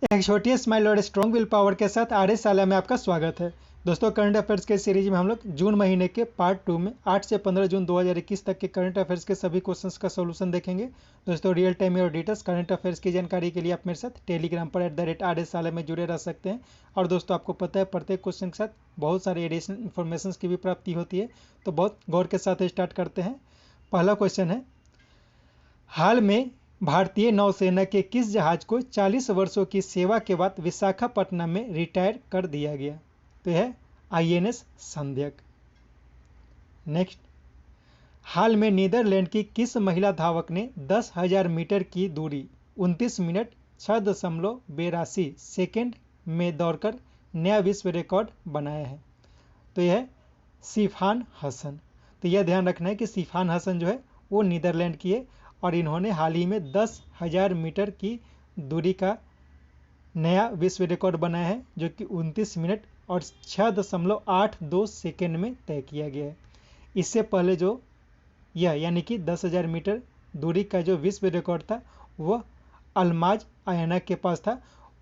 एक छोटी स्माइल और स्ट्रॉन्ग विल पावर के साथ आर्य साला में आपका स्वागत है। दोस्तों, करंट अफेयर्स के सीरीज में हम लोग जून महीने के पार्ट 2 में 8 से 15 जून 2021 तक के करंट अफेयर्स के सभी क्वेश्चंस का सॉल्यूशन देखेंगे। दोस्तों, रियल टाइम और डिटेल्स करंट अफेयर्स की जानकारी के लिए आप मेरे साथ टेलीग्राम पर @आर्य साला में जुड़े रह सकते हैं। और दोस्तों, आपको पता है प्रत्येक क्वेश्चन के साथ बहुत सारे एडिशनल इन्फॉर्मेशन की भी प्राप्ति होती है, तो बहुत गौर के साथ स्टार्ट करते हैं। पहला क्वेश्चन है, हाल में भारतीय नौसेना के किस जहाज को 40 वर्षों की सेवा के बाद विशाखापट्टनम में रिटायर कर दिया गया? तो यह INS संध्यक। नेक्स्ट, हाल में नीदरलैंड की किस महिला धावक ने 10,000 मीटर की दूरी 29 मिनट 6.82 सेकेंड में दौड़कर नया विश्व रिकॉर्ड बनाया है? तो यह सिफान हसन। तो यह ध्यान रखना है कि सिफान हसन जो है वो नीदरलैंड की है और इन्होंने हाल ही में 10,000 मीटर की दूरी का नया विश्व रिकॉर्ड बनाया है, जो कि 29 मिनट और 6.82 सेकेंड में तय किया गया है। इससे पहले जो यह यानी कि 10,000 मीटर दूरी का जो विश्व रिकॉर्ड था वह अल्माज आयना के पास था।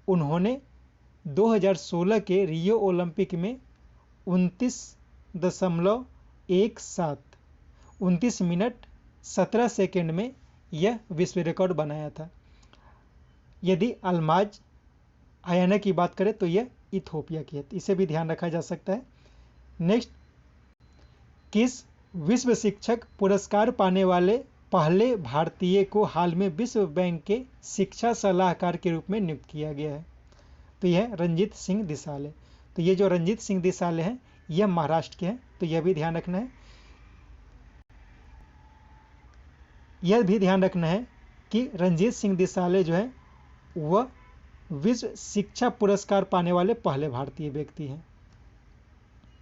उन्होंने 2016 के रियो ओलंपिक में 29 मिनट 17 सेकेंड में यह विश्व रिकॉर्ड बनाया था। यदि अल्माज आयना की बात करें तो यह इथोपिया की है, इसे भी ध्यान रखा जा सकता है। नेक्स्ट, किस विश्व शिक्षक पुरस्कार पाने वाले पहले भारतीय को हाल में विश्व बैंक के शिक्षा सलाहकार के रूप में नियुक्त किया गया है? तो यह रंजीत सिंह दिसाले। तो ये जो रंजीत सिंह दिसाले हैं यह महाराष्ट्र के हैं, तो यह भी ध्यान रखना है। यह भी ध्यान रखना है कि रंजीत सिंह दिसाले जो है वह विश्व शिक्षा पुरस्कार पाने वाले पहले भारतीय व्यक्ति हैं।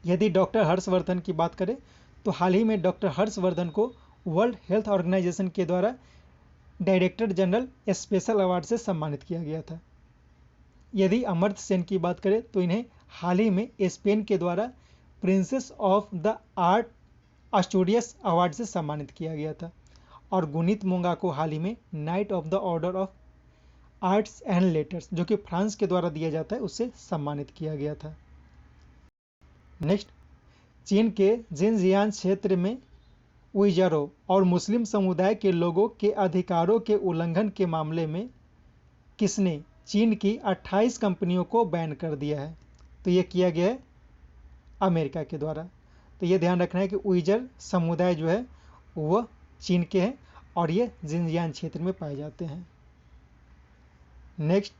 यदि डॉक्टर हर्षवर्धन की बात करें तो हाल ही में डॉक्टर हर्षवर्धन को वर्ल्ड हेल्थ ऑर्गेनाइजेशन के द्वारा डायरेक्टर जनरल स्पेशल अवार्ड से सम्मानित किया गया था। यदि अमर्त्य सेन की बात करें तो इन्हें हाल ही में स्पेन के द्वारा princess of the art Asturias award से सम्मानित किया गया था। और गुनीत मोंगा को हाल ही में night of the order of arts and letters, जो कि फ्रांस के द्वारा दिया जाता है, उससे सम्मानित किया गया था। नेक्स्ट, चीन के जिनजियांग क्षेत्र में उइजरों और मुस्लिम समुदाय के लोगों के अधिकारों के उल्लंघन के मामले में किसने चीन की 28 कंपनियों को बैन कर दिया है? तो यह किया गया है अमेरिका के द्वारा। तो यह ध्यान रखना है कि उइजर समुदाय जो है वह चीन के हैं और ये जिनजियांग क्षेत्र में पाए जाते हैं। नेक्स्ट,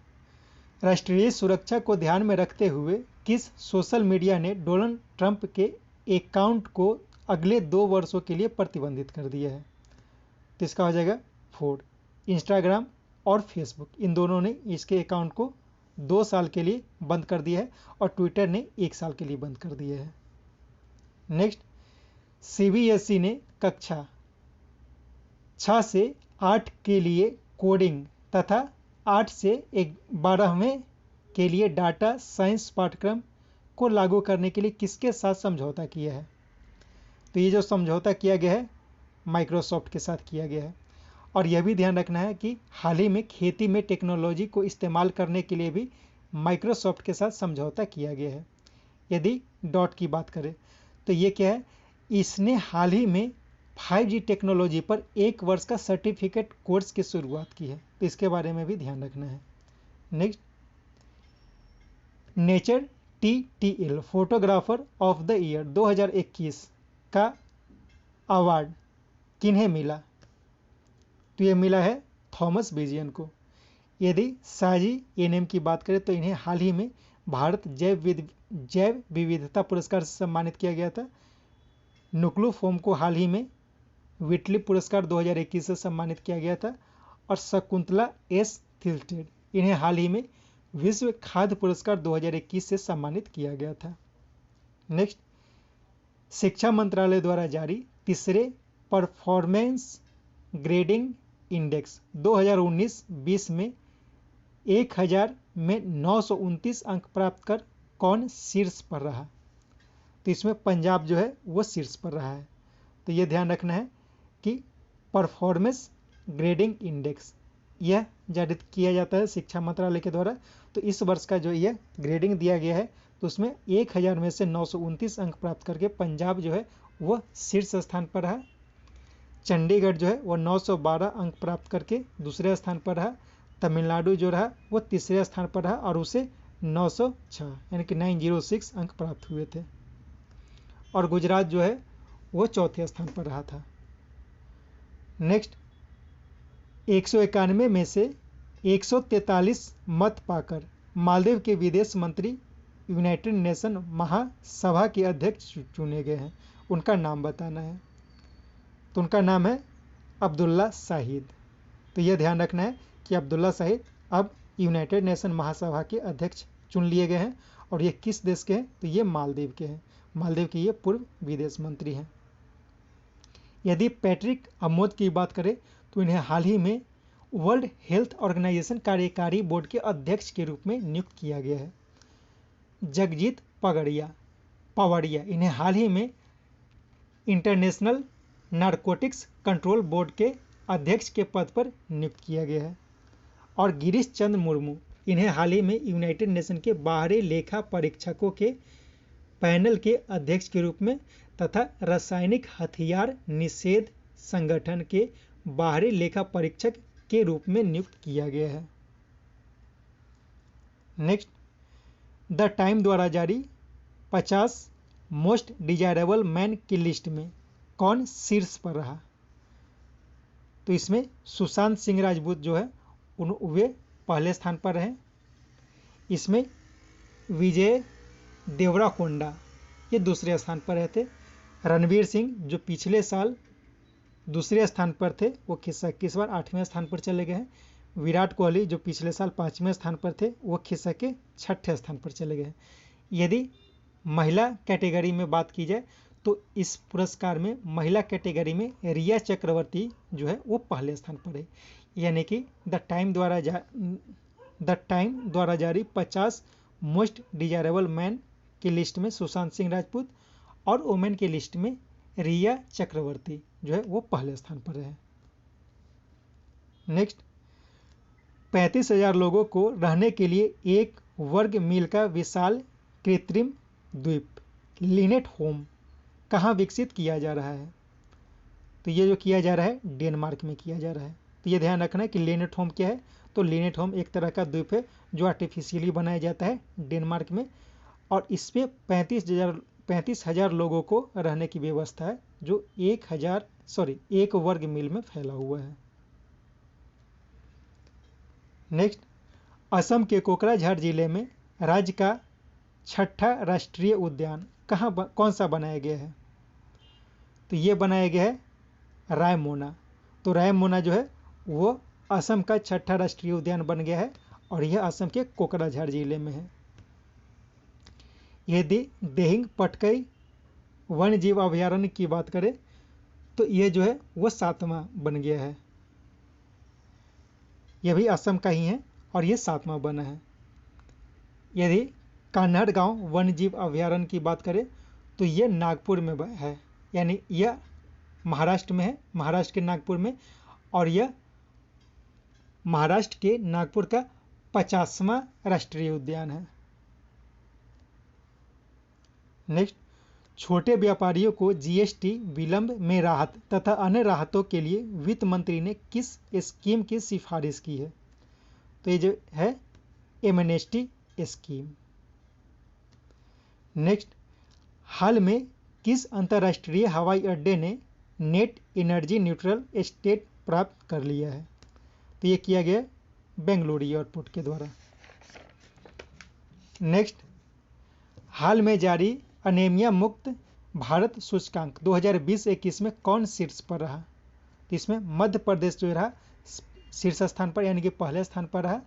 राष्ट्रीय सुरक्षा को ध्यान में रखते हुए किस सोशल मीडिया ने डोनाल्ड ट्रंप के अकाउंट को अगले 2 वर्षों के लिए प्रतिबंधित कर दिया है? तो इसका हो जाएगा फोर्ड। इंस्टाग्राम और फेसबुक, इन दोनों ने इसके अकाउंट को 2 साल के लिए बंद कर दिया है और ट्विटर ने 1 साल के लिए बंद कर दिया है। नेक्स्ट, CBSE ने कक्षा 6 से 8 के लिए कोडिंग तथा 8 से 12वें के लिए डाटा साइंस पाठ्यक्रम को लागू करने के लिए किसके साथ समझौता किया है? तो ये जो समझौता किया गया है माइक्रोसॉफ्ट के साथ किया गया है। और यह भी ध्यान रखना है कि हाल ही में खेती में टेक्नोलॉजी को इस्तेमाल करने के लिए भी माइक्रोसॉफ्ट के साथ समझौता किया गया है। यदि डॉट की बात करें तो ये क्या है, इसने हाल ही में 5G टेक्नोलॉजी पर 1 वर्ष का सर्टिफिकेट कोर्स की शुरुआत की है, तो इसके बारे में भी ध्यान रखना है। Next, nature TTL photographer of the year 2021 का अवार्ड किन्हें मिला? तो यह मिला है थॉमस बिजियन को। यदि साजी NM की बात करें तो इन्हें हाल ही में भारत जैव विविधता पुरस्कार से सम्मानित किया गया था। नुक्लू फोम को हाल ही में विटली पुरस्कार 2021 से सम्मानित किया गया था। और शकुंतला S थिल्स्टेड, इन्हें हाल ही में विश्व खाद्य पुरस्कार 2021 से सम्मानित किया गया था। नेक्स्ट, शिक्षा मंत्रालय द्वारा जारी तीसरे परफॉर्मेंस ग्रेडिंग इंडेक्स 2019-20 में 1000 में 929 अंक प्राप्त कर कौन शीर्ष पर रहा? तो इसमें पंजाब जो है वो शीर्ष पर रहा है। तो ये ध्यान रखना है कि परफॉर्मेंस ग्रेडिंग इंडेक्स यह जारी किया जाता है शिक्षा मंत्रालय के द्वारा। तो इस वर्ष का जो यह ग्रेडिंग दिया गया है तो उसमें 1000 में से 929 अंक प्राप्त करके पंजाब जो है वह शीर्ष स्थान पर रहा। चंडीगढ़ जो है वह 912 अंक प्राप्त करके दूसरे स्थान पर रहा। तमिलनाडु जो रहा वो तीसरे स्थान पर रहा और उसे 906 यानी कि 906 अंक प्राप्त हुए थे। और गुजरात जो है वो चौथे स्थान पर रहा था। नेक्स्ट, 191 में से 143 मत पाकर मालदीव के विदेश मंत्री यूनाइटेड नेशन महासभा के अध्यक्ष चुने गए हैं। उनका नाम बताना है। तो उनका नाम है अब्दुल्ला शाहिद। तो यह ध्यान रखना है कि अब्दुल्ला शाहिद अब यूनाइटेड नेशन महासभा के अध्यक्ष चुन लिए गए हैं। और ये किस देश के हैं? तो ये मालदीव के हैं। मालदीव के ये पूर्व विदेश मंत्री हैं। यदि पैट्रिक अमोद की बात करें तो इन्हें हाल ही में वर्ल्ड हेल्थ ऑर्गेनाइजेशन कार्यकारी बोर्ड के अध्यक्ष के रूप में नियुक्त किया गया है। जगजीत पवाड़िया इन्हें हाल ही में इंटरनेशनल नारकोटिक्स कंट्रोल बोर्ड के अध्यक्ष के पद पर नियुक्त किया गया है। और गिरीश चंद्र मुर्मू इन्हें हाल ही में यूनाइटेड नेशन के बाहरी लेखा परीक्षकों के पैनल के अध्यक्ष के रूप में तथा रासायनिक हथियार निषेध संगठन के बाहरी लेखा परीक्षक के रूप में नियुक्त किया गया है। नेक्स्ट, द टाइम द्वारा जारी 50 मोस्ट डिजायरेबल मैन की लिस्ट में कौन शीर्ष पर रहा? तो इसमें सुशांत सिंह राजपूत जो है वे पहले स्थान पर रहे। इसमें विजय देवराकोंडा ये दूसरे स्थान पर रहे थे। रणवीर सिंह जो पिछले साल दूसरे स्थान पर थे वो खिसक के इस बार 8वें स्थान पर चले गए हैं। विराट कोहली जो पिछले साल 5वें स्थान पर थे वो खिसक के 6ठे स्थान पर चले गए हैं। यदि महिला कैटेगरी में बात की जाए तो इस पुरस्कार में महिला कैटेगरी में रिया चक्रवर्ती जो है वो पहले स्थान पर है। यानी कि द टाइम द्वारा जारी 50 मोस्ट डिजायरेबल मैन की लिस्ट में सुशांत सिंह राजपूत और वुमेन की लिस्ट में रिया चक्रवर्ती जो है वो पहले स्थान पर है। नेक्स्ट, 35,000 लोगों को रहने के लिए 1 वर्ग मील का विशाल कृत्रिम द्वीप लिनेट होम कहाँ विकसित किया जा रहा है? तो ये जो किया जा रहा है डेनमार्क में किया जा रहा है। तो ये ध्यान रखना है कि लिनेट होम क्या है। तो लिनेट होम एक तरह का द्वीप है जो आर्टिफिशियली बनाया जाता है डेनमार्क में और इस पे 35,000 लोगों को रहने की व्यवस्था है जो 1 वर्ग मील में फैला हुआ है। नेक्स्ट, असम के कोकराझार जिले में राज्य का 6ठा राष्ट्रीय उद्यान कौन सा बनाया गया है? तो ये बनाया गया है रायमोना। तो रायमोना जो है वो असम का 6ठा राष्ट्रीय उद्यान बन गया है और यह असम के कोकराझार जिले में है। यदि देहिंग पटकई वन्य जीव अभयारण्य की बात करें तो यह जो है वो 7वां बन गया है। यह भी असम का ही है और यह 7वां बना है। यदि कान्हड़ गांव वन्य जीव अभयारण्य की बात करें तो यह नागपुर में है, यानी यह महाराष्ट्र में है, महाराष्ट्र के नागपुर में, और यह महाराष्ट्र के नागपुर का 50वां राष्ट्रीय उद्यान है। नेक्स्ट, छोटे व्यापारियों को जीएसटी विलंब में राहत तथा अन्य राहतों के लिए वित्त मंत्री ने किस स्कीम की सिफारिश की है? तो ये जो है एमनेस्टी स्कीम। नेक्स्ट, हाल में किस अंतर्राष्ट्रीय हवाई अड्डे ने नेट एनर्जी न्यूट्रल स्टेट प्राप्त कर लिया है? तो ये किया गया बेंगलुरु एयरपोर्ट के द्वारा। नेक्स्ट, हाल में जारी अनेमिया मुक्त भारत सूचकांक 2020-21 में कौन शीर्ष पर रहा? तो इसमें मध्य प्रदेश जो रहा शीर्ष स्थान पर, यानी कि पहले स्थान पर रहा।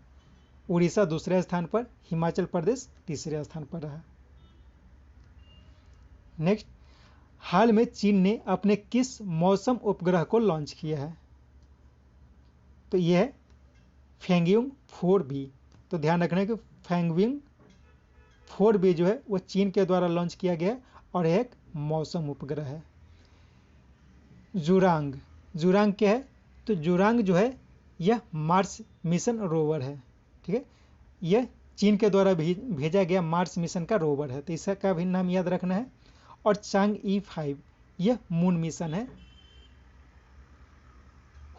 उड़ीसा दूसरे स्थान पर, हिमाचल प्रदेश तीसरे स्थान पर रहा। नेक्स्ट, हाल में चीन ने अपने किस मौसम उपग्रह को लॉन्च किया है? तो यह है फेंगयुंग 4B। तो ध्यान रखना है कि फेंगयुंग 4B जो है वो चीन के द्वारा लॉन्च किया गया है और यह एक मौसम उपग्रह है। जुरांग क्या है? तो जुरांग जो है यह मार्स मिशन रोवर है। ठीक है, यह चीन के द्वारा भेजा गया मार्स मिशन का रोवर है, तो इसका भी नाम याद रखना है। और चांगई 5 यह मून मिशन है।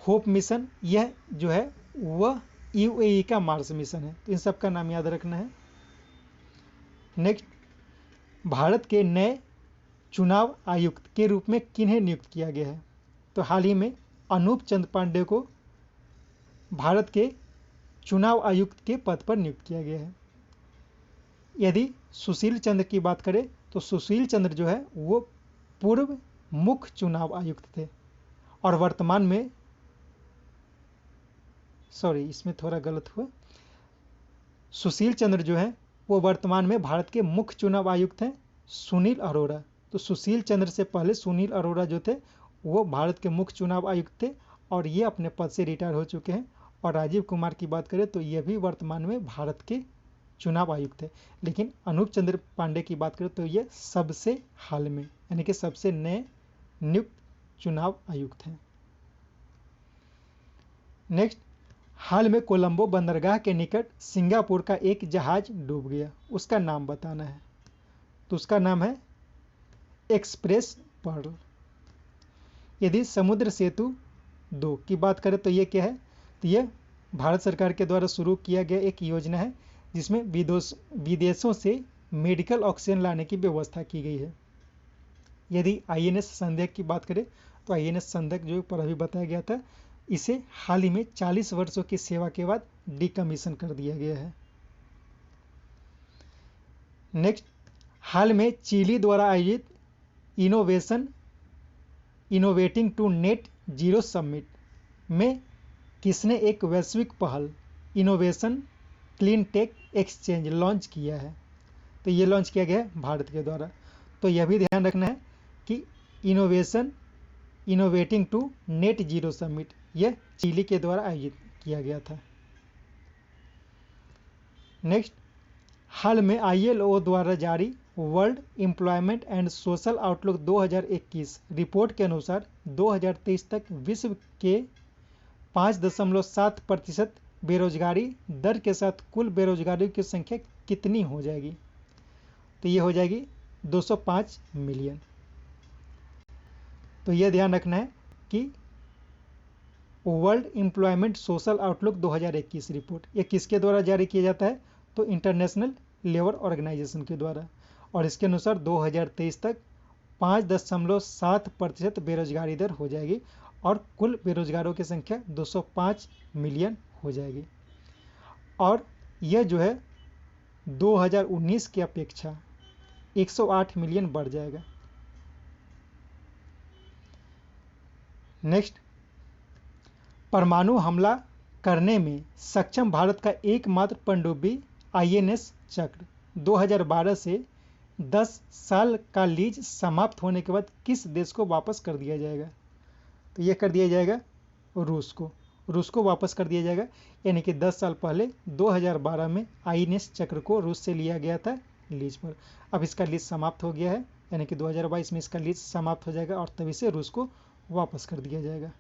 होप मिशन यह जो है वह यूएई का मार्स मिशन है, तो इन सब का नाम याद रखना है। नेक्स्ट, भारत के नए चुनाव आयुक्त के रूप में किन्हें नियुक्त किया गया है? तो हाल ही में अनूप चंद पांडे को भारत के चुनाव आयुक्त के पद पर नियुक्त किया गया है। यदि सुशील चंद्र की बात करें तो सुशील चंद्र जो है वो पूर्व मुख्य चुनाव आयुक्त थे और वर्तमान में, सॉरी इसमें थोड़ा गलत हुआ, सुशील चंद्र जो है वो वर्तमान में भारत के मुख्य चुनाव आयुक्त हैं सुनील अरोड़ा। तो सुशील चंद्र से पहले सुनील अरोड़ा जो थे वो भारत के मुख्य चुनाव आयुक्त थे और ये अपने पद से रिटायर हो चुके हैं। और राजीव कुमार की बात करें तो ये भी वर्तमान में भारत के चुनाव आयुक्त है। लेकिन अनूप चंद्र पांडे की बात करें तो ये सबसे हाल में, यानी कि सबसे नए नियुक्त चुनाव आयुक्त हैं। नेक्स्ट, हाल में कोलंबो बंदरगाह के निकट सिंगापुर का एक जहाज डूब गया, उसका नाम बताना है। तो उसका नाम है एक्सप्रेस पर्ल। यदि समुद्र सेतु 2 की बात करें तो ये क्या है? तो ये भारत सरकार के द्वारा शुरू किया गया एक योजना है जिसमें विदेशों से मेडिकल ऑक्सीजन लाने की व्यवस्था की गई है। यदि आईएनएस संध्या की बात करें तो आईएनएस संध्या जो पर अभी बताया गया था, इसे हाल ही में 40 वर्षों की सेवा के बाद डिकमीशन कर दिया गया है। नेक्स्ट, हाल में चिली द्वारा आयोजित innovating to net zero summit में किसने एक वैश्विक पहल innovation clean tech exchange launch किया है? तो ये लॉन्च किया गया है भारत के द्वारा। तो यह भी ध्यान रखना है कि innovating to net zero summit यह चिली के द्वारा आयोजित किया गया था। नेक्स्ट, हाल में आईएलओ द्वारा जारी world employment and social outlook 2021 report के अनुसार 2023 तक विश्व के 5.7% बेरोजगारी दर के साथ कुल बेरोजगारियों की संख्या कितनी हो जाएगी? तो ये हो जाएगी 205 मिलियन। तो यह ध्यान रखना है कि world employment social outlook 2021 report ये किसके द्वारा जारी किया जाता है? तो इंटरनेशनल लेबर ऑर्गेनाइजेशन के द्वारा। और इसके अनुसार 2023 तक 5.7% बेरोजगारी दर हो जाएगी और कुल बेरोजगारों की संख्या 205 मिलियन हो जाएगी। और यह जो है 2019 की अपेक्षा 108 मिलियन बढ़ जाएगा। नेक्स्ट, परमाणु हमला करने में सक्षम भारत का एकमात्र पनडुब्बी आईएनएस चक्र 2012 से 10 साल का लीज समाप्त होने के बाद किस देश को वापस कर दिया जाएगा? तो यह कर दिया जाएगा रूस को वापस कर दिया जाएगा। यानी कि 10 साल पहले 2012 में आईएनएस चक्र को रूस से लिया गया था लीज पर। अब इसका लीज समाप्त हो गया है, यानी कि 2022 में इसका लीज समाप्त हो जाएगा और तभी से रूस को वापस कर दिया जाएगा।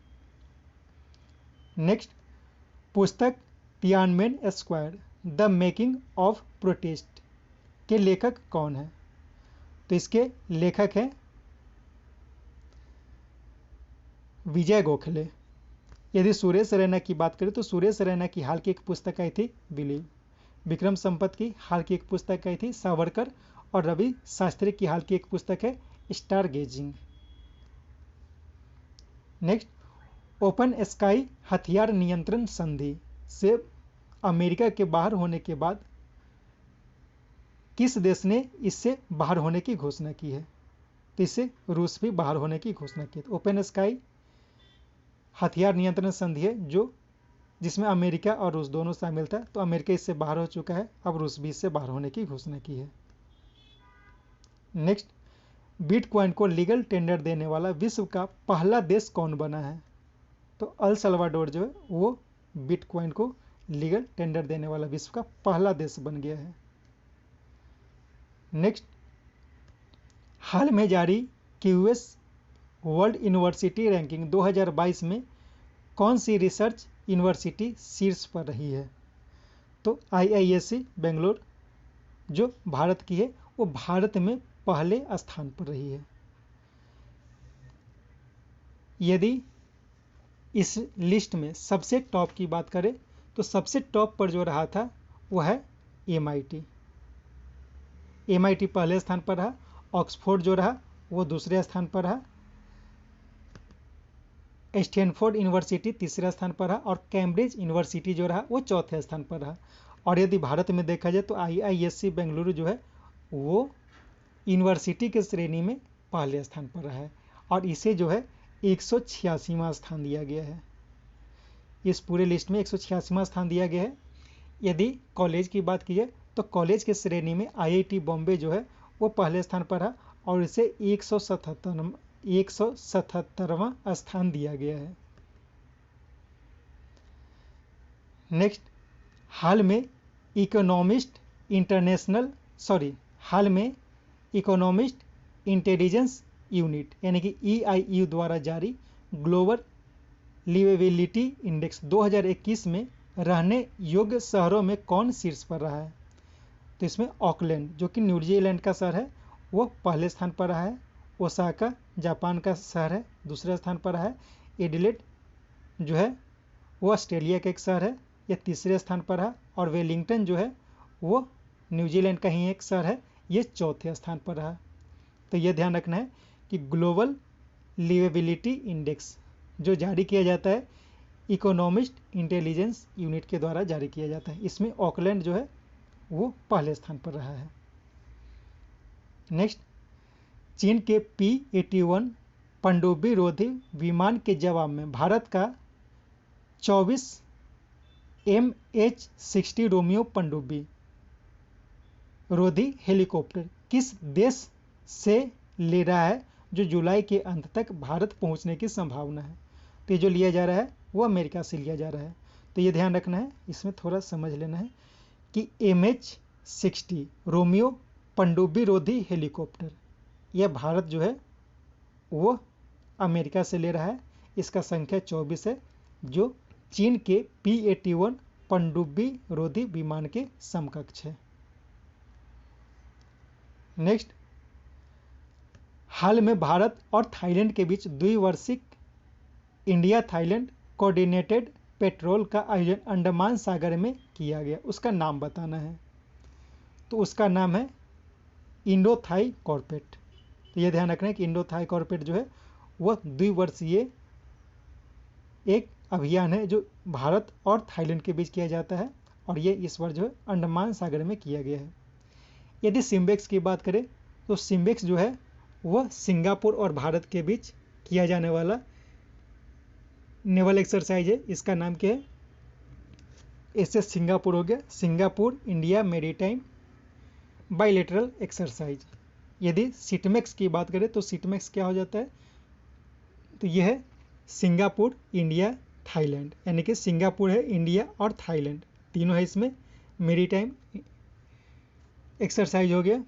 नेक्स्ट, पुस्तक Tiananmen square the making of protest के लेखक कौन है? तो इसके लेखक हैं विजय गोखले। यदि सुरेश रैना की बात करें तो सुरेश रैना की हाल की एक पुस्तक आई थी बिलीव। विक्रम संपत की हाल की एक पुस्तक आई थी सावरकर। और रवि शास्त्री की हाल की एक पुस्तक है star gazing. Next, open sky हथियार नियंत्रण संधि से अमेरिका के बाहर होने के बाद किस देश ने इससे बाहर होने की घोषणा की है? तो इससे रूस भी बाहर होने की घोषणा की। तो ओपन स्काई हथियार नियंत्रण संधि है जो जिसमें अमेरिका और रूस दोनों शामिल था। तो अमेरिका इससे बाहर हो चुका है, अब रूस भी इससे बाहर होने की घोषणा की है। नेक्स्ट, बिटकॉइन को लीगल टेंडर देने वाला विश्व का पहला देश कौन बना है? तो अल सल्वाडोर जो है वो बिटकॉइन को लीगल टेंडर देने वाला विश्व का पहला देश बन गया है। नेक्स्ट, हाल में जारी क्यूएस वर्ल्ड यूनिवर्सिटी रैंकिंग 2022 में कौन सी रिसर्च यूनिवर्सिटी शीर्ष पर रही है। तो IISc बेंगलोर जो भारत की है वो भारत में पहले स्थान पर रही है। यदि इस लिस्ट में सबसे टॉप की बात करें तो सबसे टॉप पर जो रहा था वह है MIT। MIT पहले स्थान पर रहा, ऑक्सफोर्ड जो रहा वो दूसरे स्थान पर रहा, स्टैनफोर्ड यूनिवर्सिटी तीसरे स्थान पर रहा और कैम्ब्रिज यूनिवर्सिटी जो रहा वो चौथे स्थान पर रहा। और यदि भारत में देखा जाए तो IISc बेंगलुरु जो है वो यूनिवर्सिटी के श्रेणी में पहले स्थान पर रहा है और इसे जो है 186वां स्थान दिया गया है। इस पूरे लिस्ट में 186वां स्थान दिया गया है। यदि कॉलेज की बात की जाए तो कॉलेज के श्रेणी में IIT बॉम्बे जो है वो पहले स्थान पर रहा और इसे 177वां स्थान दिया गया है। नेक्स्ट, हाल में इकोनॉमिस्ट इंटेलिजेंस यूनिट यानी कि EIU द्वारा जारी ग्लोबल लिवेबिलिटी इंडेक्स 2021 में रहने योग्य शहरों में कौन शीर्ष पर रहा है? तो इसमें ऑकलैंड जो कि न्यूजीलैंड का शहर है वो पहले स्थान पर रहा है, ओसाका जापान का शहर है दूसरे स्थान पर रहा है, एडिलेड जो है वो ऑस्ट्रेलिया का एक शहर है ये तीसरे स्थान पर रहा और वेलिंगटन जो है वो न्यूजीलैंड का ही एक शहर है ये चौथे स्थान पर रहा। तो ये ध्यान रखना है कि ग्लोबल लिवेबिलिटी इंडेक्स जो जारी किया जाता है इकोनॉमिस्ट इंटेलिजेंस यूनिट के द्वारा जारी किया जाता है, इसमें ऑकलैंड जो है वो पहले स्थान पर रहा है। नेक्स्ट, चीन के P-81 पनडुब्बी रोधी विमान के जवाब में भारत का 24 MH-60 रोमियो पनडुब्बी रोधी हेलीकॉप्टर किस देश से ले रहा है जो जुलाई के अंत तक भारत पहुंचने की संभावना है? तो ये जो लिया जा रहा है वो अमेरिका से लिया जा रहा है। तो ये ध्यान रखना है, इसमें थोड़ा समझ लेना है कि MH-60 रोमियो पनडुब्बी रोधी हेलीकॉप्टर यह भारत जो है वो अमेरिका से ले रहा है। इसका संख्या 24 है जो चीन के P-81 पनडुब्बी रोधी विमान के समकक्ष है। नेक्स्ट, हाल में भारत और थाईलैंड के बीच द्विवार्षिक इंडिया थाईलैंड कोऑर्डिनेटेड पेट्रोल का आयोजन अंडमान सागर में किया गया, उसका नाम बताना है। तो उसका नाम है इंडो थाई कॉर्पेट। तो ये ध्यान रखना है कि इंडो थाई कॉर्पेट जो है वह द्विवर्षीय एक अभियान है जो भारत और थाईलैंड के बीच किया जाता है और ये इस बार जो है अंडमान सागर में किया गया है। यदि सिम्बेक्स की बात करें तो सिम्बेक्स जो है वह सिंगापुर और भारत के बीच किया जाने वाला नेवल एक्सरसाइज है। इसका नाम क्या है? इससे सिंगापुर हो गया, Singapore India maritime bilateral exercise. यदि सिटमेक्स की बात करें तो सिटमेक्स क्या हो जाता है? तो यह है सिंगापुर इंडिया थाईलैंड, यानी कि सिंगापुर है, इंडिया और थाईलैंड तीनों है इसमें मेरीटाइम एक्सरसाइज हो गया।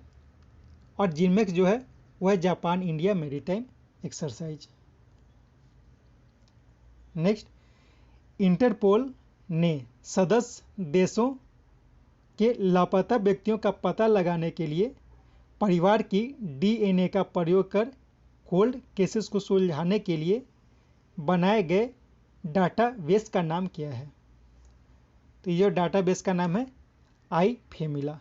और जिनमेक्स जो है वह Japan India maritime exercise. Next, Interpol ने सदस्य देशों के लापता व्यक्तियों का पता लगाने के लिए परिवार की DNA का प्रयोग कर कोल्ड केसेस को सुलझाने के लिए बनाए गए डाटाबेस का नाम क्या है? तो ये डाटाबेस का नाम है iFamila।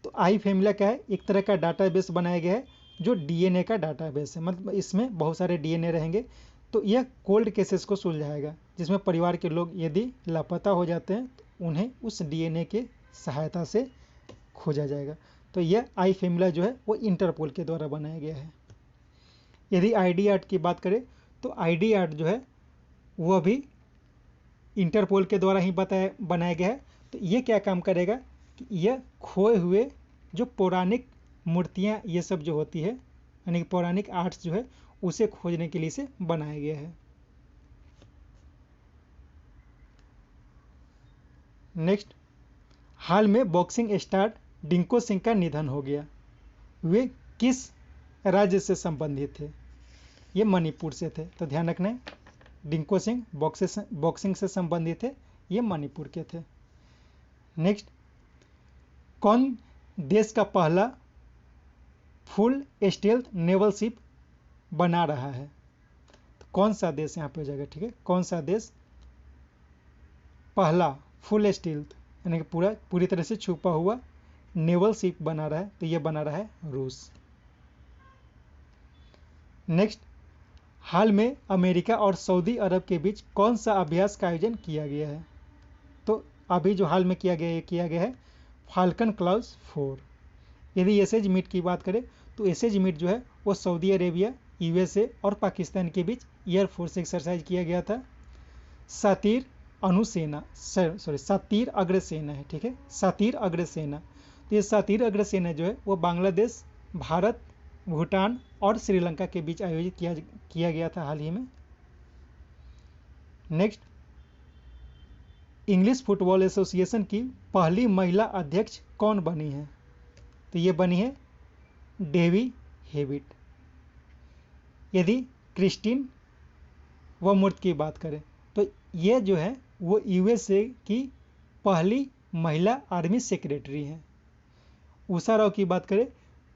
तो iFamila क्या है? एक तरह का डाटाबेस बनाया गया है जो DNA का डाटाबेस है, मतलब इसमें बहुत सारे DNA रहेंगे। तो यह कोल्ड केसेस को सुलझाएगा जिसमें परिवार के लोग यदि लापता हो जाते हैं तो उन्हें उस DNA के सहायता से खोजा जाएगा। तो यह iFamila जो है वो इंटरपोल के द्वारा बनाया गया है। यदि ID8 की बात करें तो ID8 जो है वह भी इंटरपोल के द्वारा ही बनाया गया है। तो ये क्या काम करेगा कि यह खोए हुए जो पौराणिक मूर्तियाँ ये सब जो होती है यानी कि पौराणिक आर्ट्स जो है उसे खोजने के लिए इसे बनाया गया है। नेक्स्ट, हाल में बॉक्सिंग स्टार डिंको सिंह का निधन हो गया। वे किस राज्य से संबंधित थे? ये मणिपुर से थे। तो ध्यान रखना है डिंको सिंह बॉक्सिंग से संबंधित थे, ये मणिपुर के थे। नेक्स्ट, कौन देश का पहला फुल स्टेल्थ नेवल शिप बना रहा है? तो कौन सा देश यहाँ पे हो जाएगा, ठीक है, कौन सा देश पहला फुल स्टेल्थ यानी कि पूरी तरह से छुपा हुआ नेवल शिप बना रहा है? तो ये बना रहा है रूस। नेक्स्ट, हाल में अमेरिका और सऊदी अरब के बीच कौन सा अभ्यास का आयोजन किया गया है? तो अभी जो हाल में किया गया है फाल्कन क्लाउज 4। यदि एसेज मीट की बात करें तो एसेज मीट जो है वो सऊदी अरेबिया, यूएसए और पाकिस्तान के बीच एयरफोर्स एक्सरसाइज किया गया था। सातीर अग्रसेना है, ठीक है, सातीर अग्रसेना। तो ये सातीर अग्रसेना जो है वो बांग्लादेश, भारत, भूटान और श्रीलंका के बीच आयोजित किया गया था हाल ही में। नेक्स्ट, इंग्लिश फुटबॉल एसोसिएशन की पहली महिला अध्यक्ष कौन बनी है? तो ये बनी है डेवी हेविट। यदि क्रिस्टीन वमुर्थ की बात करें तो ये जो है वो यूएसए की पहली महिला आर्मी सेक्रेटरी हैं। उषा राव की बात करें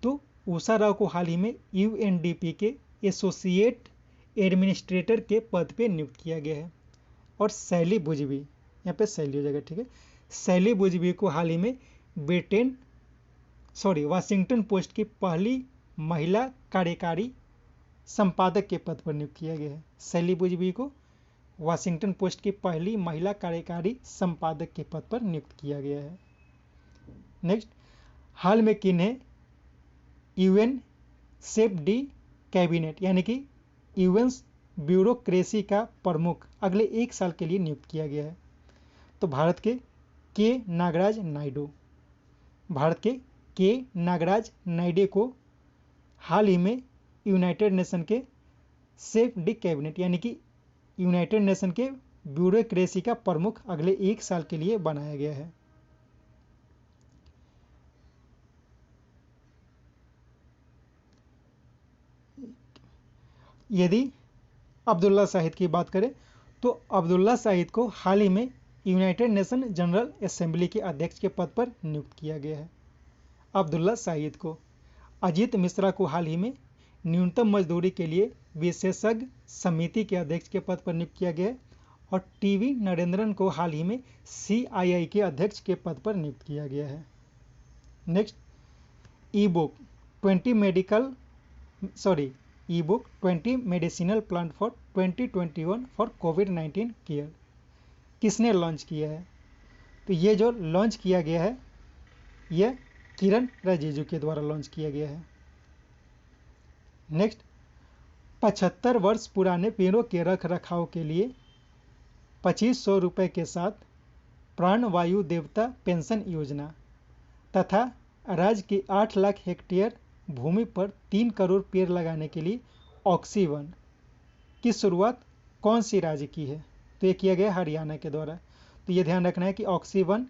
तो उषा राव को हाल ही में यूएनडीपी के एसोसिएट एडमिनिस्ट्रेटर के पद पे नियुक्त किया गया है। और शैली बुजबी, यहाँ पे शैली हो जाएगा, ठीक है, शैली बुजबी को हाल ही में वाशिंगटन पोस्ट की पहली महिला कार्यकारी संपादक के पद पर नियुक्त किया गया है। शैली बुजबी को वाशिंगटन पोस्ट की पहली महिला कार्यकारी संपादक के पद पर नियुक्त किया गया है। नेक्स्ट, हाल में किन्हें यूएन सेफडी कैबिनेट यानी कि यूएन ब्यूरोक्रेसी का प्रमुख अगले 1 साल के लिए नियुक्त किया गया है? तो भारत के नागराज नायडू को हाल ही में यूनाइटेड नेशन के सेफडी कैबिनेट यानी कि यूनाइटेड नेशन के ब्यूरोक्रेसी का प्रमुख अगले 1 साल के लिए बनाया गया है। यदि अब्दुल्ला शाहिद की बात करें तो अब्दुल्ला शाहिद को हाल ही में यूनाइटेड नेशन जनरल असेंबली के अध्यक्ष के पद पर नियुक्त किया गया है। अब्दुल्ला शाहिद को अजीत मिश्रा को हाल ही में न्यूनतम मजदूरी के लिए विशेषज्ञ समिति के अध्यक्ष के पद पर नियुक्त किया गया है। और टीवी नरेंद्रन को हाल ही में सीआईआई के अध्यक्ष के पद पर नियुक्त किया गया है। Next, E book 20 medicinal plant for 2021 for covid care किसने लॉन्च किया है? तो ये जो लॉन्च किया गया है यह किरण रिजिजू के द्वारा लॉन्च किया गया है। नेक्स्ट, 75 वर्ष पुराने पेड़ों के रख रखाव के लिए 2500 रुपये के साथ प्राणवायु देवता पेंशन योजना तथा राज्य की 8 लाख हेक्टेयर भूमि पर 3 करोड़ पेड़ लगाने के लिए ऑक्सीवन की शुरुआत कौन सी राज्य की है? तो ये किया गया हरियाणा के द्वारा। तो ये ध्यान रखना है कि ऑक्सीवन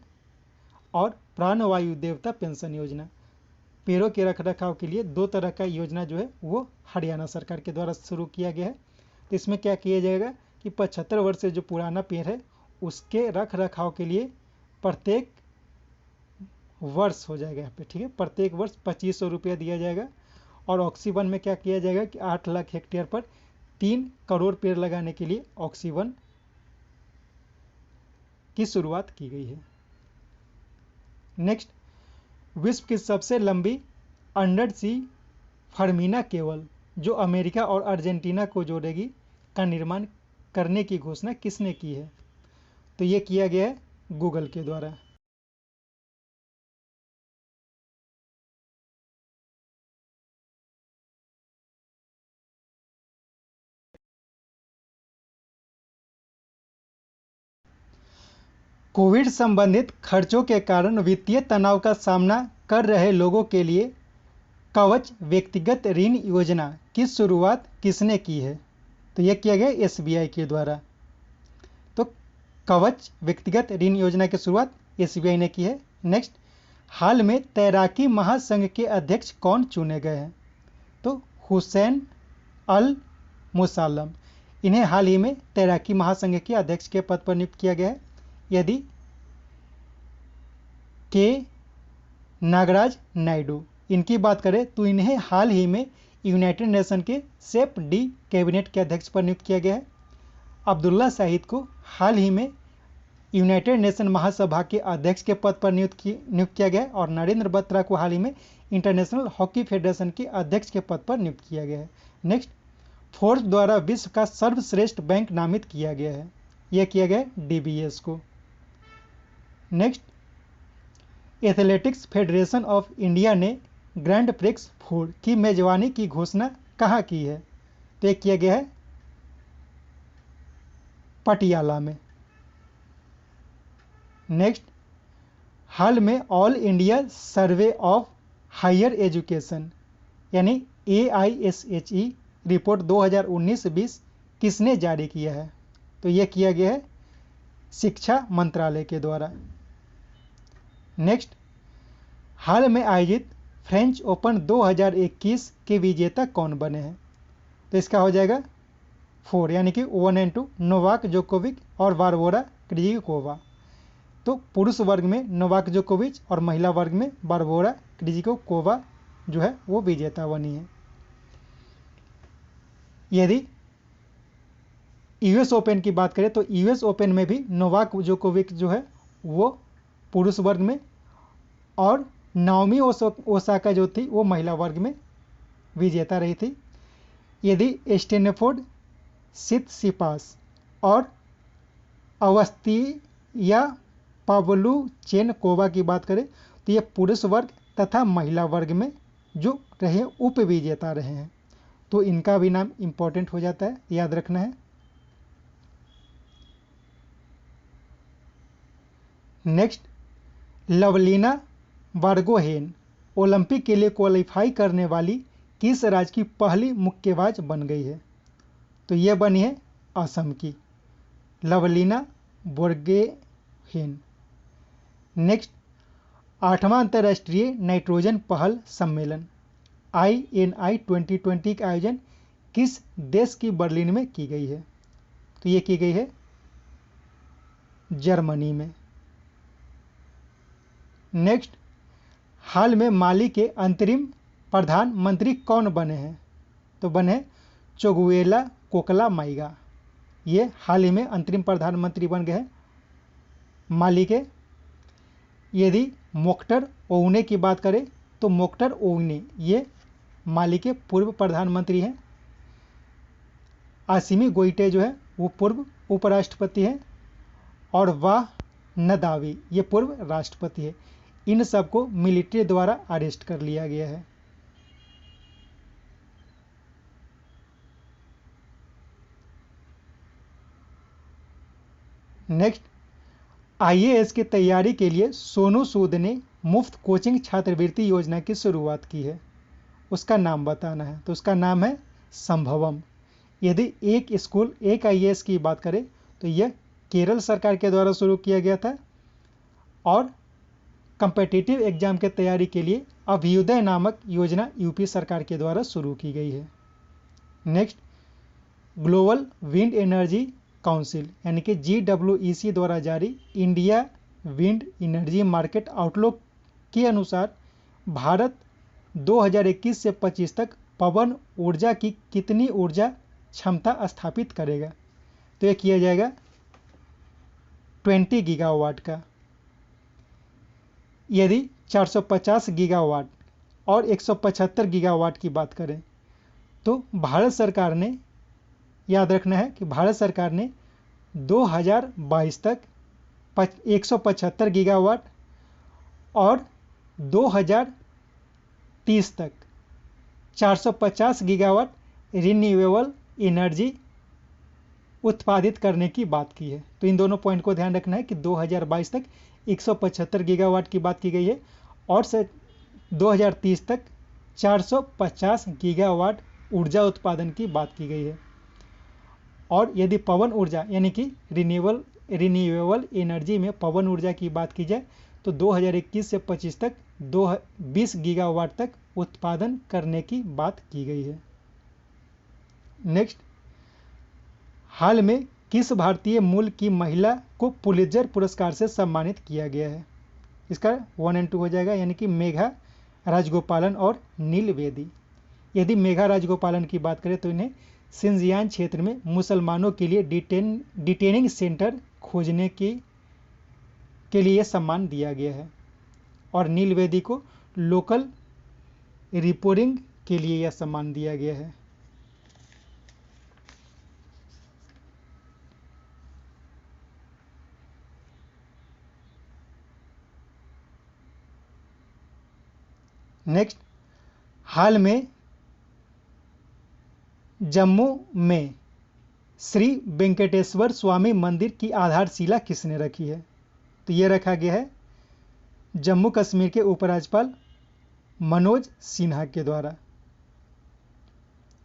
और प्राणवायु देवता पेंशन योजना पेड़ों के रख रखाव के लिए 2 तरह का योजना जो है वो हरियाणा सरकार के द्वारा शुरू किया गया है। तो इसमें क्या किया जाएगा कि 75 वर्ष से जो पुराना पेड़ है उसके रख रखाव के लिए प्रत्येक वर्ष हो जाएगा यहाँ पे, ठीक है, प्रत्येक वर्ष 2500 रुपया दिया जाएगा। और ऑक्सीवन में क्या किया जाएगा कि 8 लाख हेक्टेयर पर 3 करोड़ पेड़ लगाने के लिए ऑक्सीवन की शुरुआत की गई है। नेक्स्ट, विश्व की सबसे लंबी अंडर सी फर्मिना केबल जो अमेरिका और अर्जेंटीना को जोड़ेगी का निर्माण करने की घोषणा किसने की है? तो ये किया गया है गूगल के द्वारा। कोविड संबंधित खर्चों के कारण वित्तीय तनाव का सामना कर रहे लोगों के लिए कवच व्यक्तिगत ऋण योजना की शुरुआत किसने की है? तो यह किया गया एसबीआई के द्वारा। तो कवच व्यक्तिगत ऋण योजना की शुरुआत एसबीआई ने की है। नेक्स्ट, हाल में तैराकी महासंघ के अध्यक्ष कौन चुने गए हैं? तो हुसैन अल मुसालम। इन्हें हाल ही में तैराकी महासंघ के अध्यक्ष के पद पर नियुक्त किया गया है। यदि के नागराज नायडू, इनकी बात करें तो इन्हें हाल ही में यूनाइटेड नेशन के सेफ डी कैबिनेट के अध्यक्ष पर नियुक्त किया गया है। अब्दुल्ला शाहिद को हाल ही में यूनाइटेड नेशन महासभा के अध्यक्ष के पद पर नियुक्त किया गया है और नरेंद्र बत्रा को हाल ही में इंटरनेशनल हॉकी फेडरेशन के अध्यक्ष के पद पर नियुक्त किया गया है। नेक्स्ट, फोर्ब्स द्वारा विश्व का सर्वश्रेष्ठ बैंक नामित किया गया है, यह किया गया है डीबीएस को। Next, athletics federation of India ने ग्रैंड प्रिक्स फूड की मेजबानी की घोषणा कहाँ की है? तो यह किया गया है पटियाला में। नेक्स्ट, हाल में all India survey of higher education यानी AISHE रिपोर्ट 2019-20 किसने जारी किया है? तो यह किया गया है शिक्षा मंत्रालय के द्वारा। नेक्स्ट, हाल में आयोजित फ्रेंच ओपन 2021 के विजेता कौन बने हैं? तो इसका हो जाएगा 4 यानी कि 1 और 2 नोवाक जोकोविक और बारबोरा क्रिजिकोवा। तो पुरुष वर्ग में नोवाक जोकोविच और महिला वर्ग में बारबोरा क्रिजिकोवा जो है वो विजेता बनी है। यदि यूएस ओपन की बात करें तो यूएस ओपन में भी नोवाक जोकोविक जो है वो पुरुष वर्ग में और नाओमी ओसाका जो थी वो महिला वर्ग में विजेता रही थी। यदि स्टेनफोर्ड सितसिपास और अवस्थिया पावलुचेनकोवा की बात करें तो ये पुरुष वर्ग तथा महिला वर्ग में जो रहे उप विजेता रहे हैं, तो इनका भी नाम इंपॉर्टेंट हो जाता है, याद रखना है। नेक्स्ट, लवलीना बारगोहेन ओलंपिक के लिए क्वालिफाई करने वाली किस राज्य की पहली मुक्केबाज बन गई है? तो यह बनी है असम की लवलीना बोरगोहेन। नेक्स्ट, 8वां अंतर्राष्ट्रीय नाइट्रोजन पहल सम्मेलन INI 2020 का आयोजन किस देश की बर्लिन में की गई है? तो ये की गई है जर्मनी में। नेक्स्ट, हाल में माली के अंतरिम प्रधानमंत्री कौन बने हैं? तो बने चोगुएला कोकला माइगा, ये हाल ही में अंतरिम प्रधानमंत्री बन गए हैं माली के। यदि मोख्तर ओउने की बात करें तो मोख्तर ओउने ये माली के पूर्व प्रधानमंत्री हैं। आसिमी गोइटे जो है वो पूर्व उपराष्ट्रपति हैं और वाह नदावी ये पूर्व राष्ट्रपति है। इन सबको मिलिट्री द्वारा अरेस्ट कर लिया गया है। नेक्स्ट, IAS की तैयारी के लिए सोनू सूद ने मुफ्त कोचिंग छात्रवृत्ति योजना की शुरुआत की है, उसका नाम बताना है। तो उसका नाम है संभवम। यदि एक स्कूल एक IAS की बात करें तो यह केरल सरकार के द्वारा शुरू किया गया था और कम्पिटिटिव एग्जाम के तैयारी के लिए अभ्युदय नामक योजना यूपी सरकार के द्वारा शुरू की गई है। Next, global wind energy council यानी कि GWEC द्वारा जारी India wind energy market outlook के अनुसार भारत 2021 से 25 तक पवन ऊर्जा की कितनी ऊर्जा क्षमता स्थापित करेगा? तो यह किया जाएगा 20 गीगावाट का। यदि 450 गीगावाट और 175 गीगावाट की बात करें तो भारत सरकार ने, याद रखना है कि भारत सरकार ने 2022 तक 175 गीगावाट और 2030 तक 450 गीगावाट रिन्यूएबल एनर्जी उत्पादित करने की बात की है। तो इन दोनों पॉइंट को ध्यान रखना है कि 2022 तक 175 गीगावाट की बात की गई है और से 2030 तक 450 गीगावाट ऊर्जा उत्पादन की बात की गई है। और यदि पवन ऊर्जा यानी कि रिन्यूएबल एनर्जी में पवन ऊर्जा की बात की जाए तो 2021 से 25 तक 20 गीगावाट तक उत्पादन करने की बात की गई है। नेक्स्ट, हाल में किस भारतीय मूल की महिला को पुलित्जर पुरस्कार से सम्मानित किया गया है? इसका 1 और 2 हो जाएगा, यानी कि मेघा राजगोपालन और नील बेदी। यदि मेघा राजगोपालन की बात करें तो इन्हें सिंजियान क्षेत्र में मुसलमानों के लिए डिटेनिंग सेंटर खोजने के लिए सम्मान दिया गया है, और नील बेदी को लोकल रिपोर्टिंग के लिए यह सम्मान दिया गया है। नेक्स्ट, हाल में जम्मू में श्री वेंकटेश्वर स्वामी मंदिर की आधारशिला किसने रखी है? तो यह रखा गया है जम्मू कश्मीर के उपराज्यपाल मनोज सिन्हा के द्वारा।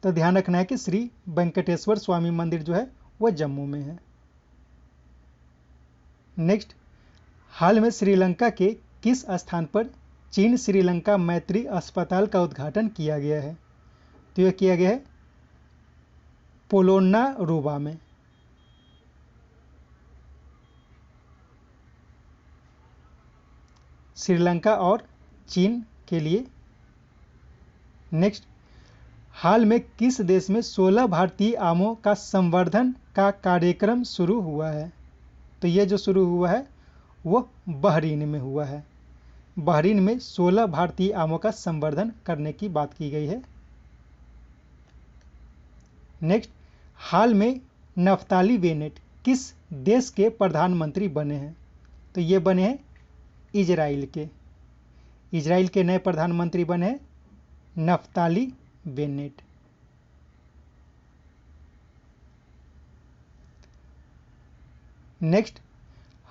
तो ध्यान रखना है कि श्री वेंकटेश्वर स्वामी मंदिर जो है वह जम्मू में है। नेक्स्ट, हाल में श्रीलंका के किस स्थान पर चीन श्रीलंका मैत्री अस्पताल का उद्घाटन किया गया है? तो यह किया गया है पोलोन्नारूवा में। श्रीलंका और चीन के लिए। नेक्स्ट, हाल में किस देश में 16 भारतीय आमों का संवर्धन का कार्यक्रम शुरू हुआ है? तो यह जो शुरू हुआ है वो बहरीन में हुआ है। बहरीन में 16 भारतीय आमों का संवर्धन करने की बात की गई है। नेक्स्ट, हाल में नफ्ताली बेनेट किस देश के प्रधानमंत्री बने हैं? तो ये बने हैं इजराइल के। इजराइल के नए प्रधानमंत्री बने हैं नफ्ताली बेनेट। नेक्स्ट,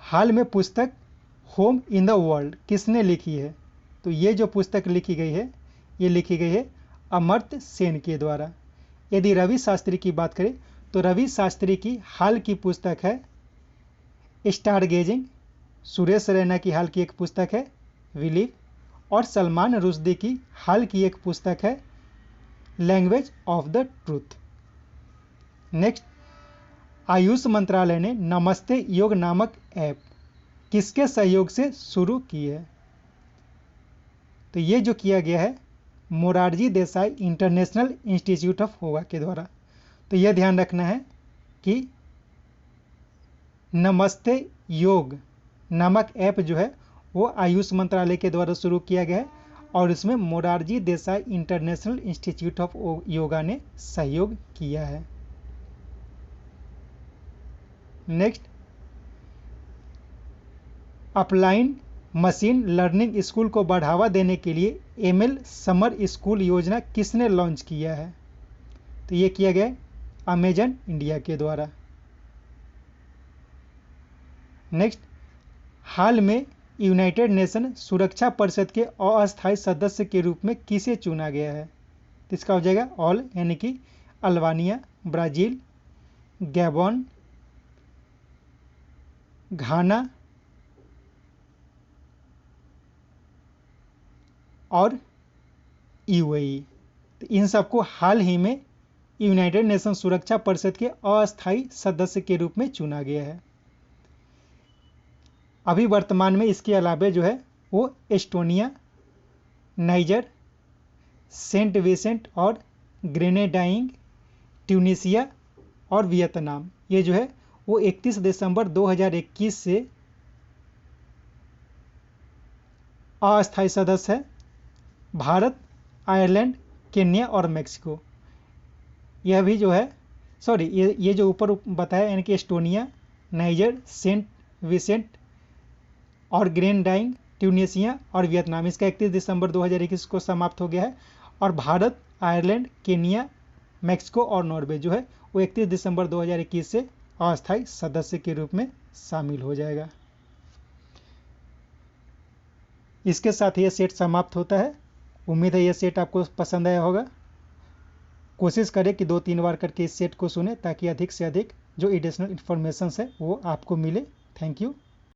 हाल में पुस्तक होम इन द वर्ल्ड किसने लिखी है? तो ये जो पुस्तक लिखी गई है ये लिखी गई है अमर्त्य सेन के द्वारा। यदि रवि शास्त्री की बात करें तो रवि शास्त्री की हाल की पुस्तक है स्टार गेजिंग, सुरेश रैना की हाल की एक पुस्तक है विलीव, और सलमान रुश्दी की हाल की एक पुस्तक है language of the truth. Next, Ayush मंत्रालय ने नमस्ते योग नामक ऐप किसके सहयोग से शुरू की है? तो ये जो किया गया है Morarji Desai international institute of yoga के द्वारा। तो यह ध्यान रखना है कि नमस्ते योग नामक ऐप जो है वो आयुष मंत्रालय के द्वारा शुरू किया गया है, और इसमें Morarji Desai international institute of yoga ने सहयोग किया है। Next, upline machine learning school को बढ़ावा देने के लिए एमएल समर स्कूल योजना किसने लॉन्च किया है? तो ये किया गया अमेजन इंडिया के द्वारा। नेक्स्ट, हाल में यूनाइटेड नेशन सुरक्षा परिषद के अस्थायी सदस्य के रूप में किसे चुना गया है? तो इसका हो जाएगा ऑल, यानी कि अल्बानिया, ब्राजील, गैबन, घाना और यूएई। तो इन सबको हाल ही में यूनाइटेड नेशन सुरक्षा परिषद के अस्थायी सदस्य के रूप में चुना गया है। अभी वर्तमान में इसके अलावा जो है वो एस्टोनिया, नाइजर, सेंट विंसेंट और ग्रेनेडाइंग, ट्यूनीसिया और वियतनाम, ये जो है वो 31 दिसंबर 2021 से अस्थायी सदस्य है। भारत, आयरलैंड, केन्या और मेक्सिको, यह भी जो है ये जो ऊपर बताया, यानी कि एस्टोनिया, नाइजर, सेंट विंसेंट और ग्रेनेडाइंग, ट्यूनीसिया और वियतनाम, इसका 31 दिसंबर 2021 को समाप्त हो गया है। और भारत, आयरलैंड, केन्या, मेक्सिको और नॉर्वे जो है वो 31 दिसंबर 2021 से अस्थायी सदस्य के रूप में शामिल हो जाएगा। इसके साथ ये सेट समाप्त होता है। उम्मीद है ये सेट आपको पसंद आया होगा। कोशिश करें कि 2-3 बार करके इस सेट को सुने ताकि अधिक से अधिक जो एडिशनल इन्फॉर्मेशन है वो आपको मिले। Thank you.